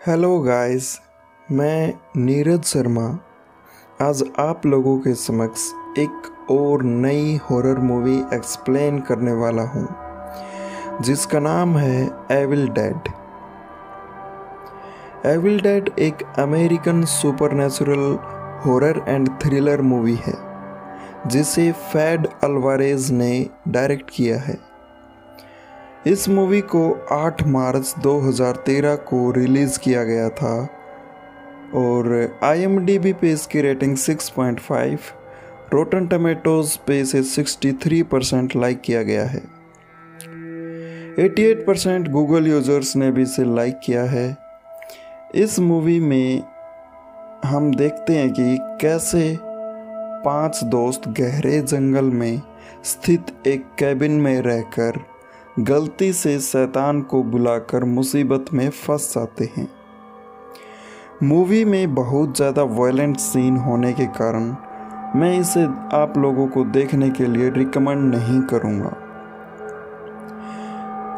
Hello guys, मैं नीरज शर्मा आज आप लोगों के समक्ष एक और नई हॉरर मूवी एक्सप्लेन करने वाला हूँ जिसका नाम है एविल डेड। एविल डेड एक American supernatural horror and thriller movie है जिसे फेड अल्वारेज ने डायरेक्ट किया है। इस मूवी को 8 मार्च 2013 को रिलीज़ किया गया था और IMDb पे इसकी रेटिंग 6.5, रोटन टमेटोज पे इसे 63% लाइक किया गया है। 88% गूगल यूजर्स ने भी इसे लाइक किया है। इस मूवी में हम देखते हैं कि कैसे 5 दोस्त गहरे जंगल में स्थित एक कैबिन में रहकर गलती से शैतान को बुलाकर मुसीबत में फंस जाते हैं। मूवी में बहुत ज़्यादा वायलेंट सीन होने के कारण मैं इसे आप लोगों को देखने के लिए रिकमेंड नहीं करूँगा।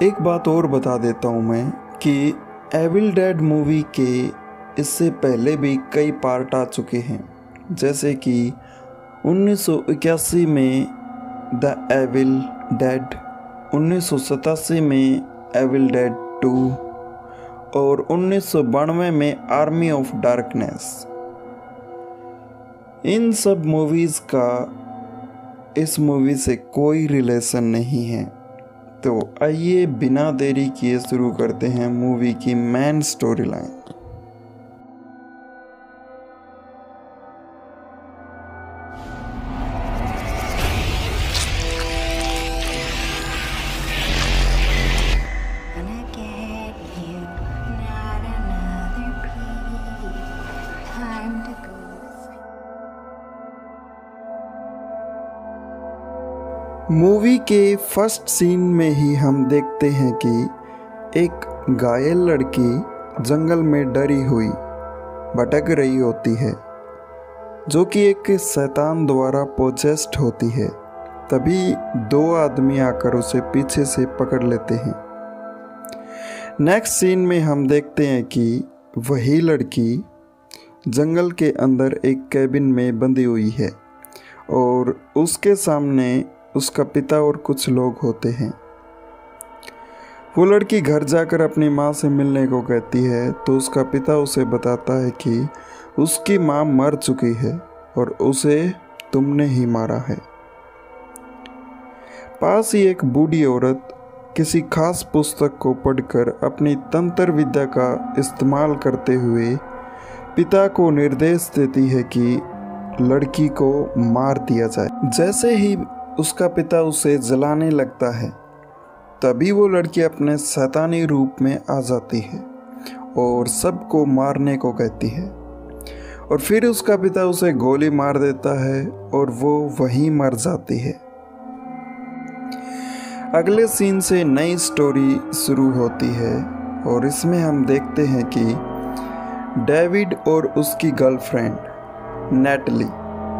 एक बात और बता देता हूँ मैं कि एविल डेड मूवी के इससे पहले भी कई पार्ट आ चुके हैं, जैसे कि 1981 में द एविल डेड, 1987 में एविल डेड 2 और 1992 में आर्मी ऑफ डार्कनेस। इन सब मूवीज़ का इस मूवी से कोई रिलेशन नहीं है। तो आइए बिना देरी किए शुरू करते हैं मूवी की मेन स्टोरी लाइन। मूवी के फर्स्ट सीन में ही हम देखते हैं कि एक घायल लड़की जंगल में डरी हुई भटक रही होती है, जो कि एक शैतान द्वारा पोजेस्ड होती है। तभी 2 आदमी आकर उसे पीछे से पकड़ लेते हैं। नेक्स्ट सीन में हम देखते हैं कि वही लड़की जंगल के अंदर एक कैबिन में बंधी हुई है और उसके सामने उसका पिता और कुछ लोग होते हैं। वो लड़की घर जाकर अपनी माँ से मिलने को कहती है तो उसका पिता उसे बताता है कि उसकी माँ मर चुकी है और उसे तुमने ही मारा है। पास ही एक बूढ़ी औरत किसी खास पुस्तक को पढ़कर अपनी तंत्र विद्या का इस्तेमाल करते हुए पिता को निर्देश देती है कि लड़की को मार दिया जाए। जैसे ही उसका पिता उसे जलाने लगता है, तभी वो लड़की अपने शैतानी रूप में आ जाती है और सबको मारने को कहती है और फिर उसका पिता उसे गोली मार देता है और वो वहीं मर जाती है। अगले सीन से नई स्टोरी शुरू होती है और इसमें हम देखते हैं कि डेविड और उसकी गर्लफ्रेंड नेटली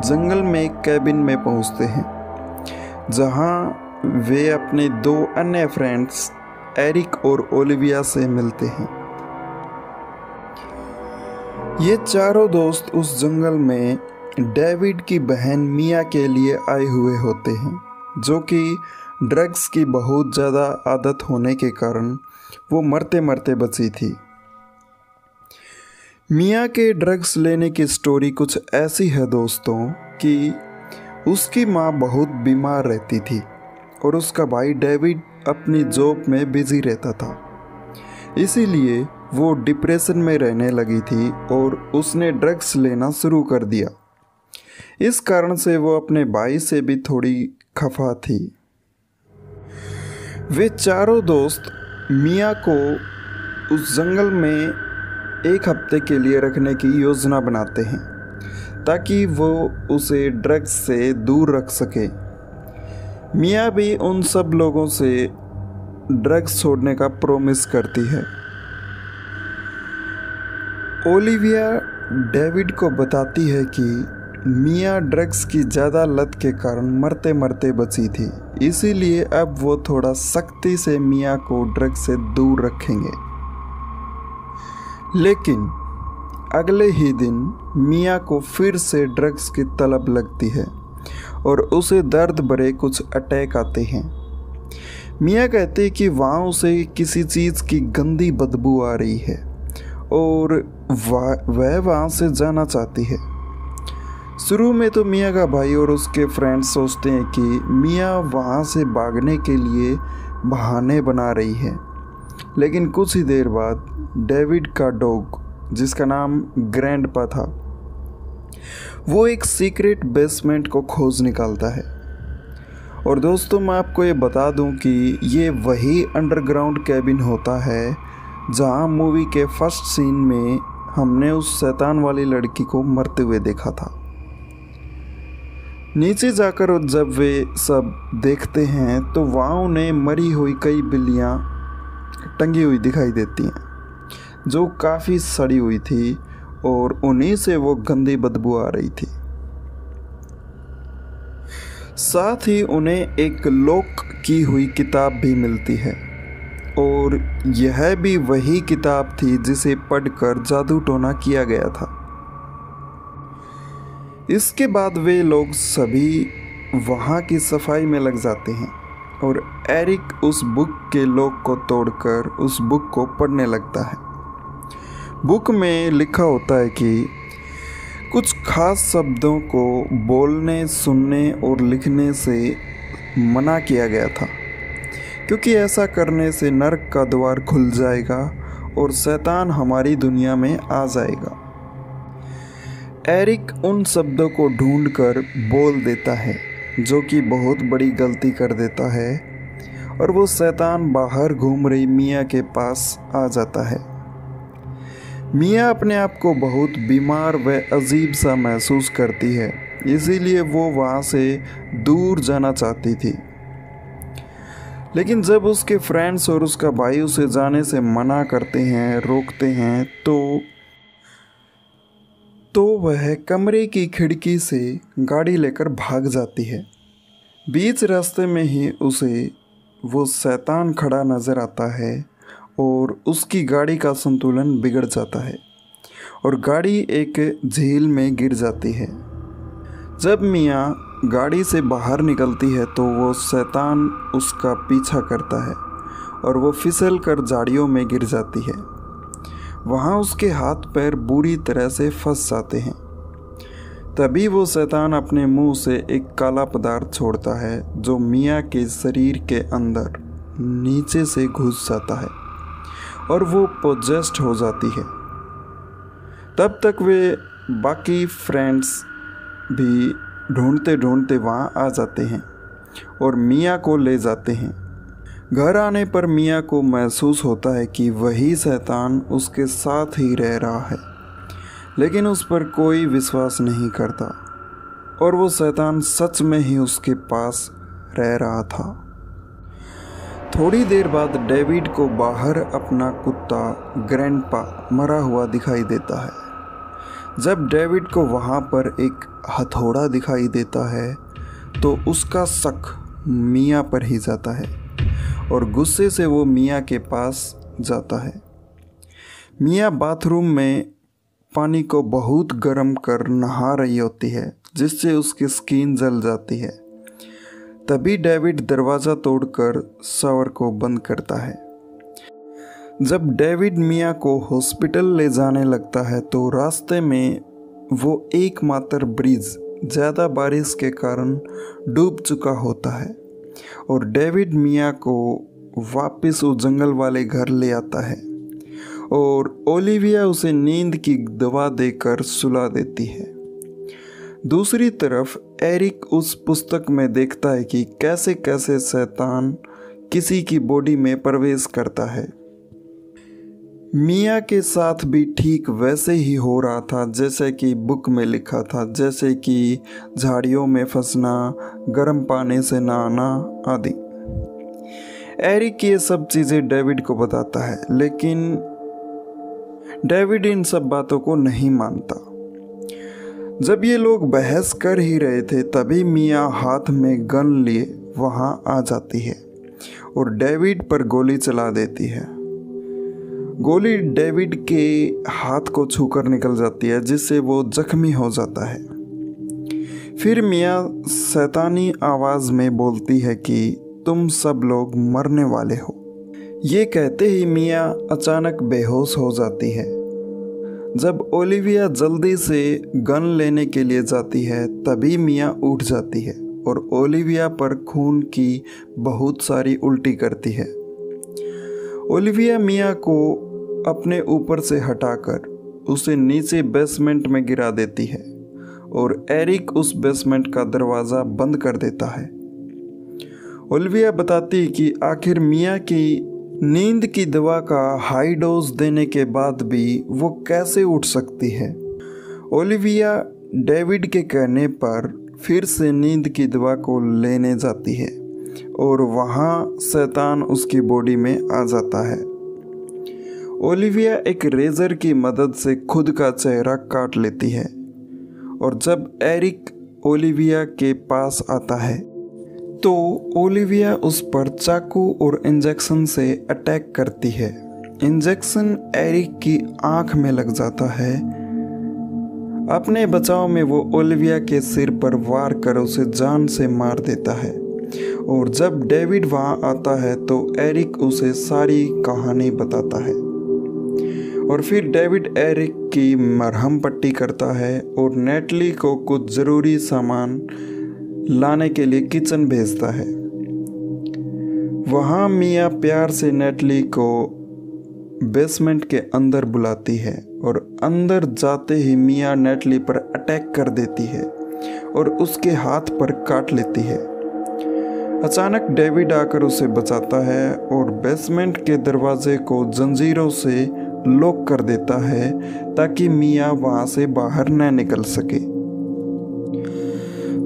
जंगल में एक कैबिन में पहुंचते हैं, जहां वे अपने 2 अन्य फ्रेंड्स एरिक और ओलिविया से मिलते हैं। ये चारों दोस्त उस जंगल में डेविड की बहन मिया के लिए आए हुए होते हैं, जो कि ड्रग्स की बहुत ज़्यादा आदत होने के कारण वो मरते मरते बची थी। मिया के ड्रग्स लेने की स्टोरी कुछ ऐसी है दोस्तों कि उसकी माँ बहुत बीमार रहती थी और उसका भाई डेविड अपनी जॉब में बिजी रहता था, इसीलिए वो डिप्रेशन में रहने लगी थी और उसने ड्रग्स लेना शुरू कर दिया। इस कारण से वो अपने भाई से भी थोड़ी खफा थी। वे चारों दोस्त मिया को उस जंगल में 1 हफ्ते के लिए रखने की योजना बनाते हैं ताकि वो उसे ड्रग्स से दूर रख सके। मिया भी उन सब लोगों से ड्रग्स छोड़ने का प्रॉमिस करती है। ओलिविया डेविड को बताती है कि मिया ड्रग्स की ज़्यादा लत के कारण मरते मरते बची थी, इसीलिए अब वो थोड़ा सख्ती से मिया को ड्रग्स से दूर रखेंगे। लेकिन अगले ही दिन मिया को फिर से ड्रग्स की तलब लगती है और उसे दर्द भरे कुछ अटैक आते हैं। मिया कहते हैं कि वहाँ उसे किसी चीज़ की गंदी बदबू आ रही है और वह वहाँ से जाना चाहती है। शुरू में तो मिया का भाई और उसके फ्रेंड्स सोचते हैं कि मिया वहाँ से भागने के लिए बहाने बना रही है, लेकिन कुछ ही देर बाद डेविड का डॉग, जिसका नाम ग्रैंडपा था, वो एक सीक्रेट बेसमेंट को खोज निकालता है। और दोस्तों, मैं आपको ये बता दूं कि ये वही अंडरग्राउंड कैबिन होता है जहां मूवी के फर्स्ट सीन में हमने उस शैतान वाली लड़की को मरते हुए देखा था। नीचे जाकर जब वे सब देखते हैं तो वहाँ उन्हें मरी हुई कई बिल्लियाँ टंगी हुई दिखाई देती हैं, जो काफ़ी सड़ी हुई थी और उन्हीं से वो गंदी बदबू आ रही थी। साथ ही उन्हें एक लॉक की हुई किताब भी मिलती है और यह भी वही किताब थी जिसे पढ़कर जादू टोना किया गया था। इसके बाद वे लोग सभी वहाँ की सफाई में लग जाते हैं और एरिक उस बुक के लॉक को तोड़कर उस बुक को पढ़ने लगता है। बुक में लिखा होता है कि कुछ खास शब्दों को बोलने, सुनने और लिखने से मना किया गया था, क्योंकि ऐसा करने से नर्क का द्वार खुल जाएगा और शैतान हमारी दुनिया में आ जाएगा। एरिक उन शब्दों को ढूंढकर बोल देता है, जो कि बहुत बड़ी गलती कर देता है और वो शैतान बाहर घूम रही मिया के पास आ जाता है। मिया अपने आप को बहुत बीमार व अजीब सा महसूस करती है, इसीलिए वो वहाँ से दूर जाना चाहती थी। लेकिन जब उसके फ्रेंड्स और उसका भाई उसे जाने से मना करते हैं, रोकते हैं, तो वह कमरे की खिड़की से गाड़ी लेकर भाग जाती है। बीच रास्ते में ही उसे वो शैतान खड़ा नज़र आता है और उसकी गाड़ी का संतुलन बिगड़ जाता है और गाड़ी एक झील में गिर जाती है। जब मिया गाड़ी से बाहर निकलती है तो वो शैतान उसका पीछा करता है और वो फिसल कर झाड़ियों में गिर जाती है। वहाँ उसके हाथ पैर बुरी तरह से फंस जाते हैं। तभी वो शैतान अपने मुंह से एक काला पदार्थ छोड़ता है जो मिया के शरीर के अंदर नीचे से घुस जाता है और वो पोजेस्ड हो जाती है। तब तक वे बाकी फ्रेंड्स भी ढूंढते ढूंढते वहाँ आ जाते हैं और मिया को ले जाते हैं। घर आने पर मिया को महसूस होता है कि वही शैतान उसके साथ ही रह रहा है, लेकिन उस पर कोई विश्वास नहीं करता और वो शैतान सच में ही उसके पास रह रहा था। थोड़ी देर बाद डेविड को बाहर अपना कुत्ता ग्रैंडपा मरा हुआ दिखाई देता है। जब डेविड को वहाँ पर एक हथौड़ा दिखाई देता है तो उसका शक मिया पर ही जाता है और गुस्से से वो मिया के पास जाता है। मिया बाथरूम में पानी को बहुत गर्म कर नहा रही होती है, जिससे उसकी स्किन जल जाती है। तभी डेविड दरवाज़ा तोड़कर शावर को बंद करता है। जब डेविड मिया को हॉस्पिटल ले जाने लगता है तो रास्ते में वो एकमात्र ब्रिज ज़्यादा बारिश के कारण डूब चुका होता है और डेविड मिया को वापस उस जंगल वाले घर ले आता है और ओलिविया उसे नींद की दवा देकर सुला देती है। दूसरी तरफ एरिक उस पुस्तक में देखता है कि कैसे कैसे शैतान किसी की बॉडी में प्रवेश करता है। मिया के साथ भी ठीक वैसे ही हो रहा था जैसे कि बुक में लिखा था, जैसे कि झाड़ियों में फंसना, गर्म पानी से नहाना आदि। एरिक ये सब चीज़ें डेविड को बताता है, लेकिन डेविड इन सब बातों को नहीं मानता। जब ये लोग बहस कर ही रहे थे तभी मिया हाथ में गन लिए वहाँ आ जाती है और डेविड पर गोली चला देती है। गोली डेविड के हाथ को छूकर निकल जाती है, जिससे वो जख्मी हो जाता है। फिर मिया शैतानी आवाज़ में बोलती है कि तुम सब लोग मरने वाले हो। ये कहते ही मिया अचानक बेहोश हो जाती है। जब ओलिविया जल्दी से गन लेने के लिए जाती है तभी मिया उठ जाती है और ओलिविया पर खून की बहुत सारी उल्टी करती है। ओलिविया मिया को अपने ऊपर से हटाकर उसे नीचे बेसमेंट में गिरा देती है और एरिक उस बेसमेंट का दरवाज़ा बंद कर देता है। ओलिविया बताती कि आखिर मिया की नींद की दवा का हाई डोज देने के बाद भी वो कैसे उठ सकती है। ओलिविया डेविड के कहने पर फिर से नींद की दवा को लेने जाती है और वहाँ शैतान उसकी बॉडी में आ जाता है। ओलिविया एक रेजर की मदद से खुद का चेहरा काट लेती है और जब एरिक ओलिविया के पास आता है तो ओलिविया उस पर चाकू और इंजेक्शन से अटैक करती है। इंजेक्शन एरिक की आंख में लग जाता है। अपने बचाव में वो ओलिविया के सिर पर वार कर उसे जान से मार देता है और जब डेविड वहाँ आता है तो एरिक उसे सारी कहानी बताता है और फिर डेविड एरिक की मरहम पट्टी करता है और नेटली को कुछ ज़रूरी सामान लाने के लिए किचन भेजता है। वहाँ मिया प्यार से नेटली को बेसमेंट के अंदर बुलाती है और अंदर जाते ही मिया नेटली पर अटैक कर देती है और उसके हाथ पर काट लेती है। अचानक डेविड आकर उसे बचाता है और बेसमेंट के दरवाजे को जंजीरों से लॉक कर देता है ताकि मिया वहाँ से बाहर न निकल सके।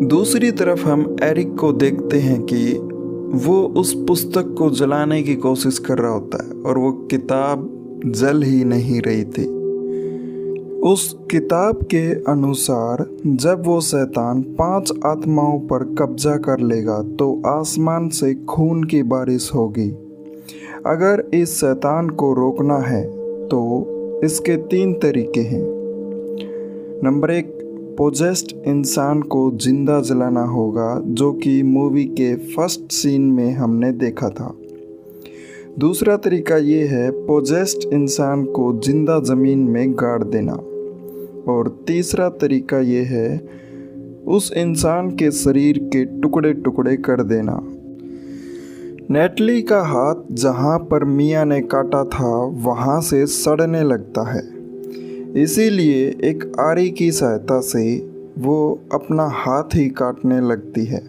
दूसरी तरफ हम एरिक को देखते हैं कि वो उस पुस्तक को जलाने की कोशिश कर रहा होता है और वो किताब जल ही नहीं रही थी। उस किताब के अनुसार जब वो शैतान 5 आत्माओं पर कब्जा कर लेगा तो आसमान से खून की बारिश होगी। अगर इस शैतान को रोकना है तो इसके 3 तरीके हैं। नंबर 1, पोजेस्ड इंसान को जिंदा जलाना होगा, जो कि मूवी के फर्स्ट सीन में हमने देखा था। दूसरा तरीका ये है पोजेस्ड इंसान को जिंदा ज़मीन में गाड़ देना और तीसरा तरीका ये है उस इंसान के शरीर के टुकड़े टुकड़े कर देना। नेटली का हाथ जहाँ पर मिया ने काटा था वहाँ से सड़ने लगता है, इसीलिए एक आरी की सहायता से वो अपना हाथ ही काटने लगती है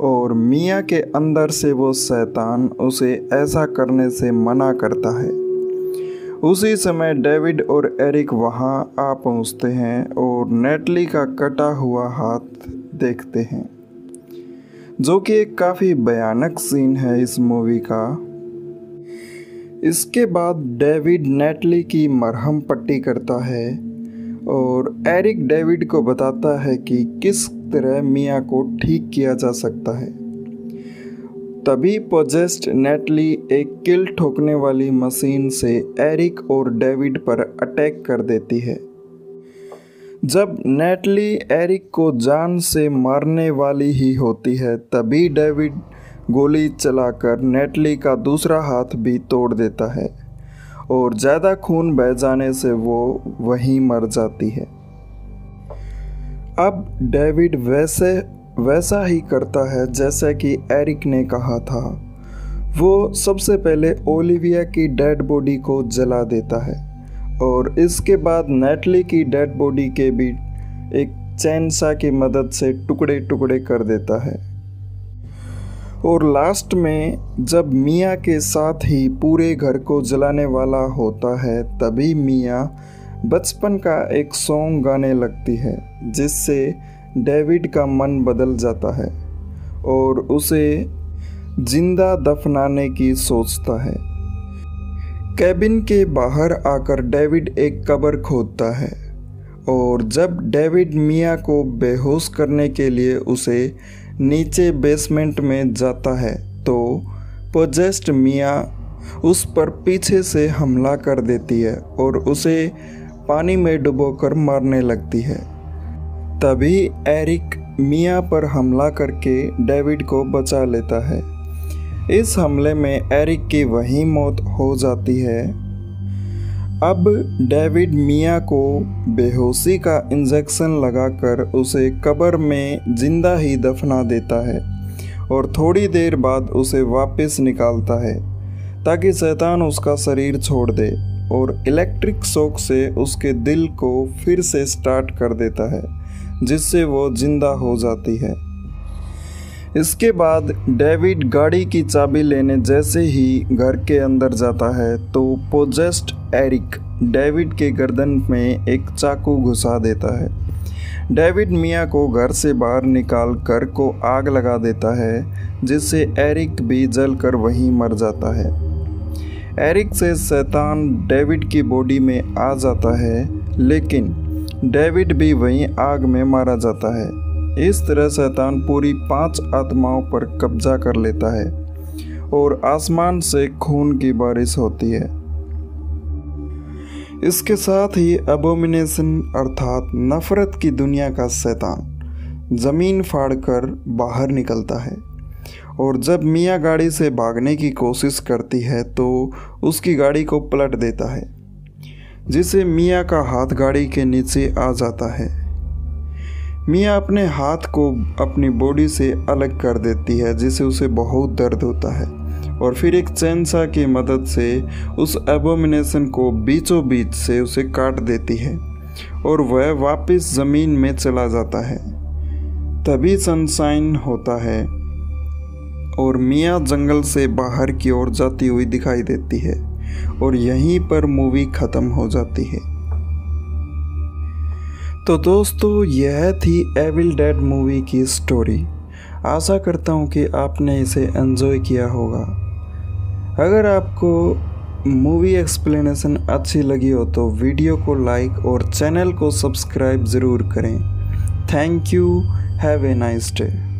और मिया के अंदर से वो शैतान उसे ऐसा करने से मना करता है। उसी समय डेविड और एरिक वहाँ आ पहुँचते हैं और नेटली का कटा हुआ हाथ देखते हैं, जो कि एक काफ़ी भयानक सीन है इस मूवी का। इसके बाद डेविड नेटली की मरहम पट्टी करता है और एरिक डेविड को बताता है कि किस तरह मिया को ठीक किया जा सकता है। तभी पोजेस्ड नेटली एक किल ठोकने वाली मशीन से एरिक और डेविड पर अटैक कर देती है। जब नेटली एरिक को जान से मारने वाली ही होती है तभी डेविड गोली चलाकर नेटली का दूसरा हाथ भी तोड़ देता है और ज़्यादा खून बह जाने से वो वहीं मर जाती है। अब डेविड वैसा ही करता है जैसा कि एरिक ने कहा था। वो सबसे पहले ओलिविया की डेड बॉडी को जला देता है और इसके बाद नेटली की डेड बॉडी के भी एक चैनसा की मदद से टुकड़े टुकड़े कर देता है और लास्ट में जब मिया के साथ ही पूरे घर को जलाने वाला होता है तभी मिया बचपन का एक सॉन्ग गाने लगती है, जिससे डेविड का मन बदल जाता है और उसे जिंदा दफनाने की सोचता है। कैबिन के बाहर आकर डेविड एक कब्र खोदता है और जब डेविड मिया को बेहोश करने के लिए उसे नीचे बेसमेंट में जाता है तो पोजेस्ड मिया उस पर पीछे से हमला कर देती है और उसे पानी में डुबोकर मारने लगती है। तभी एरिक मिया पर हमला करके डेविड को बचा लेता है। इस हमले में एरिक की वहीं मौत हो जाती है। अब डेविड मिया को बेहोशी का इंजेक्शन लगाकर उसे कब्र में जिंदा ही दफना देता है और थोड़ी देर बाद उसे वापस निकालता है ताकि शैतान उसका शरीर छोड़ दे और इलेक्ट्रिक शॉक से उसके दिल को फिर से स्टार्ट कर देता है, जिससे वो जिंदा हो जाती है। इसके बाद डेविड गाड़ी की चाबी लेने जैसे ही घर के अंदर जाता है तो पोजेस्ड एरिक डेविड के गर्दन में एक चाकू घुसा देता है। डेविड मिया को घर से बाहर निकाल घर को आग लगा देता है, जिससे एरिक भी जलकर वहीं मर जाता है। एरिक से शैतान डेविड की बॉडी में आ जाता है, लेकिन डेविड भी वहीं आग में मारा जाता है। इस तरह शैतान पूरी 5 आत्माओं पर कब्जा कर लेता है और आसमान से खून की बारिश होती है। इसके साथ ही अबोमिनेशन अर्थात नफरत की दुनिया का शैतान ज़मीन फाड़कर बाहर निकलता है और जब मिया गाड़ी से भागने की कोशिश करती है तो उसकी गाड़ी को पलट देता है, जिससे मिया का हाथ गाड़ी के नीचे आ जाता है। मिया अपने हाथ को अपनी बॉडी से अलग कर देती है, जिससे उसे बहुत दर्द होता है और फिर एक चैनसा की मदद से उस एबोमिनेशन को बीचों बीच से उसे काट देती है और वह वापस ज़मीन में चला जाता है। तभी सनशाइन होता है और मिया जंगल से बाहर की ओर जाती हुई दिखाई देती है और यहीं पर मूवी ख़त्म हो जाती है। तो दोस्तों, यह थी एविल डेड मूवी की स्टोरी। आशा करता हूँ कि आपने इसे एंजॉय किया होगा। अगर आपको मूवी एक्सप्लेनेशन अच्छी लगी हो तो वीडियो को लाइक और चैनल को सब्सक्राइब ज़रूर करें। Thank you. Have a nice day.